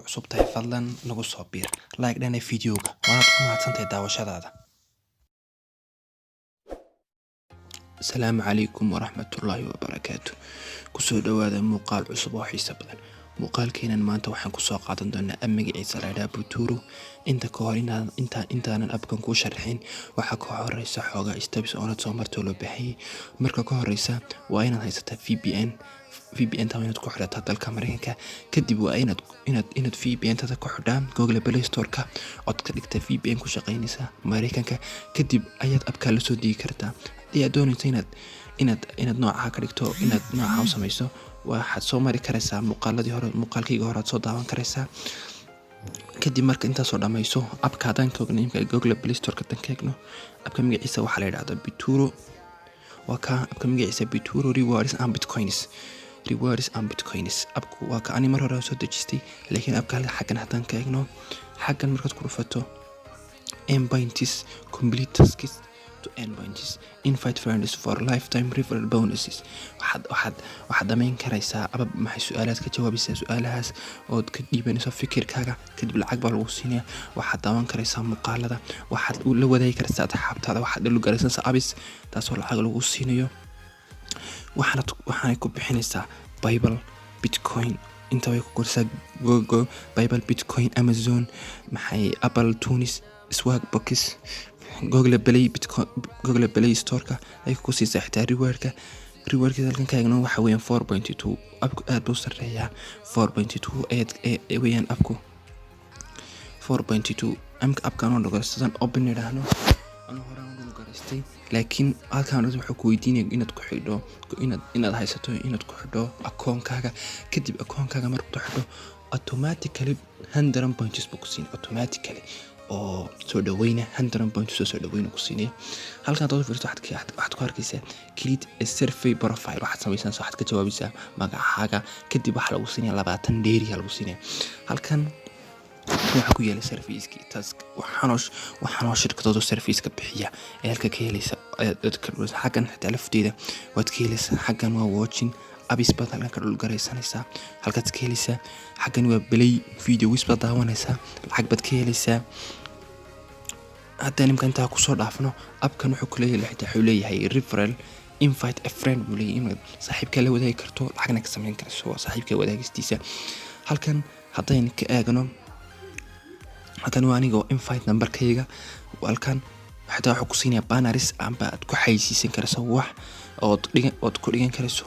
cusub tahay fadlan nagu soo biir like dhana videoga waad ku mahadsantahay daawashadaada. Assalaamu calaykum waraxmatullaahi wabarakaatuh. Kusoo dhawaada muuqaal cusub oo xiiso badan. muuqaalkeenan maanta waxaan ku soo qaadan doonaa magaciisa la yiraahdo Buturo. inta ka hor intaanan abkan ku sharxin waxa ka horeysa xoogaa steps oo aad soo marto loo baahay. marka ka horeysa waa inaad haysataa VPN taad ku xirataa dalka Mareykanka, kadib waa inaad VPN tada ku xidhaa Google Play Store ka cod ka dhigta VPN ku shaqeynaysa Mareykanka, kadib ayaad abka la soo digi kartaa. hadii aad doonayso inaad nooca ka dhigto inaad nooca u samayso waxaad soo mari karaysaa muuqaalkayga hore aad soo daawan karaysaa. kadib marka intaas oo dhamayso abka danka Google Play Store ka tankayno abka magaciisa waxa la yiraahdaa Buturo. waa ka abka magaciisa Buturo Rewards and Bitcoins. abku waa ka ani mar hore soo dejistay, laakiin abka xagan hadan ka eegno xagan markaad ku dhufato endpoints complete tasks to endpoints invite friends for lifetime referral bonuses. waxaad damayn karaysaa abab maxay su'aalaad ka jawaabaysaa su'aalahaas oo ka dhiibanayso fikirkaaga, kadib lacag baa lagu siinaya. waxaad daawan karaysaa muuqaalada, waxaad la wadaagi karaysaa asxaabtaada, waxaad la lugaraysaa abis taasoo lacag lagu siinayo. waxaanay ku bixinaysaa Bible Bitcoin inta way ku qorsaa Google Bible Bitcoin Amazon maxay Apple Tunis Swagbox Google Play Store ka ay ku siisa xitaa rewardka halkan ka eegno waxa weeyaan 4.2 abku aad buu sareeyaa 4.2 weeyaan abku 4.2 abkan oo dhageysan open yiraahdo aan hore u gareystay, laakiin halkan wuxuu ku weydiinaya inaad ku xidho inaad haysato inaad ku xidho akoonkaaga, kadib akoonkaaga markuu xidho automatically 100 points buu ku siinaa automatically oo soo dhaweyna 100 points soo dhaweyna ku siinaya. halkan aad fiirto waxaad ku arkaysaa create a survey profile, waxaad samaysanaysaa waxaad ka jawaabaysaa magacaaga, kadib waxa lagu siinaya 20 dheeri lagu siinaya. halkan waxa ku yaala service-ki task waxaan shirkadooda service-ka bixiya ee halka ka helaysa dadka xagan xitaa lafteeda waad ka helaysaa. xagan waa watching abis badan ka dhul garaysanaysaa, halkaad ka helaysaa. xagan waa play videos baad daawanaysaa, lacag baad ka helaysaa. hadda nimka inta ku soo dhaafno abkan wuxuu leeyahay referral invite a friend buu leeyahay saaxiibka la wadaagi karto lacagna ka samayn karto saaxiibka wadaagistiisa. halkan haddaynu ka eegno halkan waa aniga invite numberkayga, halkan waxa ku siinaya banners amba aad ku xayisiisan karayso wax ood ku dhigan karayso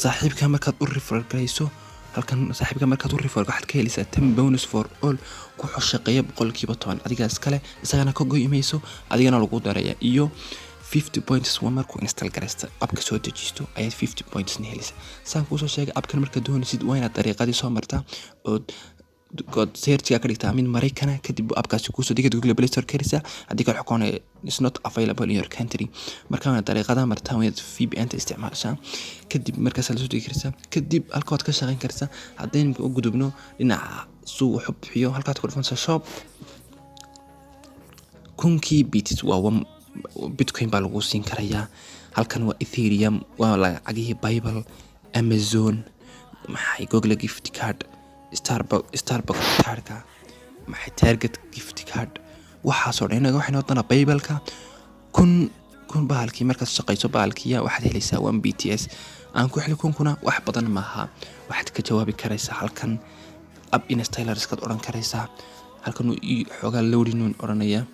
saaxiibka markaad u refer garayso. halkan saaxiibka markaad u refer waxaad ka helaysaa 10 bonus for all ku shaqeeya 10% adiga iskale isagana ka go'aymayso adigana lagu daraya iyo 50 points waa markuu install garaysta abka soo dejisto ayaad 50 points ne helaysaa. saan ku soo sheegay abkan markaad doonaysid waa inaad dariiqadii soo martaa oo god search ka dhigtaa mid Mareykana, kadib abkaasi ku soo digay Google Play Store karisa hadii ka xukoon is not available in your country. marka dariiqada martaa waa VPN ta isticmaashaa, kadib markaas la soo digi kartaa, kadib halkaad ka shaqeyn kartaa. hadeen u gudubno dhinaca suuq xubxiyo halkaad ku dhufanaysaa shop kunki bits waa Bitcoin baa lagu siin karayaa. halkan waa Ethereum waa lacagii Bible Amazon maxay Google gift card Starbucks cardka maxay Target gift card waxa soo dheena waxay noqonaa Bible-ka kun baalkii markaad shaqeyso baalkiya waxaad helaysaa 1 BTS aan ku xil kuna wax badan maaha. waxaad ka jawaabi karaysaa halkan app installers ka oran karaysaa. halkan uu xogaa loading oranaya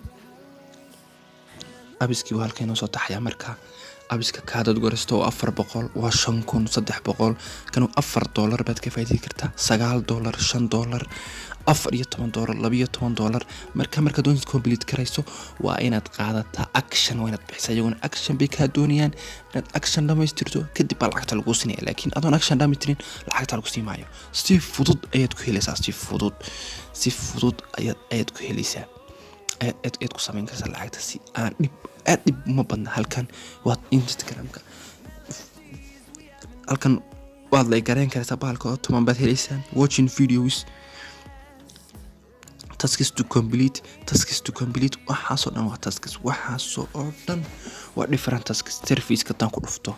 abiski waa halkan soo taxaya. marka abiska kaadad goristo $400 waa $5,300 kan $4 baad ka faa'iidi kartaa $9 $5 $14 marka doonid complete karayso waa inaad qaadataa action, waa inaad bixisaa iyaguna action bay ka doonayaan inaad action dhamaystirto kadib lacagta lagu siinaya. laakiin adoon action dhamaystirin lacagta lagu siimayo si fudud ayaad ku helaysaa si fudud ayaad ku helaysaa ayaad ku samayn kartaa lacagta si aan dib uma badna. halkan waad Instagram-ka halkan waad la gareyn kartaa baalka oo toban baad helaysaa watching videos tasks to complete waxaasoo dhan waa tasks waxaasoo dhan waa different tasks. service-ka tan ku dhufto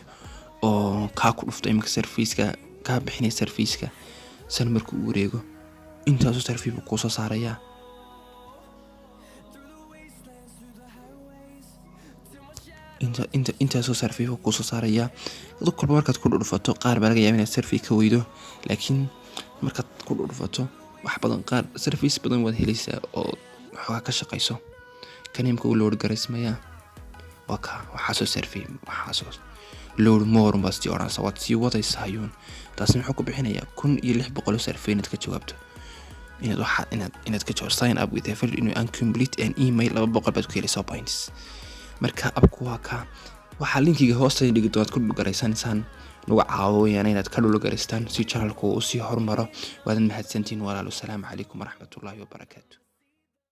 oo ka ku dhufto imika service-ka ka bixinay service-ka san markuu wareego intaasoo sarfi buu kusoo saarayaa. intaasoo sarfi buu kusoo saarayaa. dad kolba markaad ku dhudhufato qaar baa laga yaabaa inaad sarfi ka weydo, laakiin markaad ku dhudhufato wax badan qaar sarfiis badan waad helaysaa oo waxoogaa ka shaqayso. kaniimka uu load garaysmayaa waa ka waxaasoo sarfi waxaasoo load more baa sii odhanaysa, waad sii wadaysaa ayuun. taasina wuxuu ku bixinayaa 1600 sarfi inaad ka jawaabto, inaad ka jawaabto sign up with a failed inuu uncomplete an email 200 baad ku helaysaa points. marka abku waa ka waxaa linkiga hoosta dhigi doonad ku dhulgaraysanaysaan lagu caawiyaan inaad ka dhulgaraystaan si channelku uu sii horumaro. waad mahadsantiin walaalo. Assalaamu calaykum waraxmatullaahi wabarakaatuh.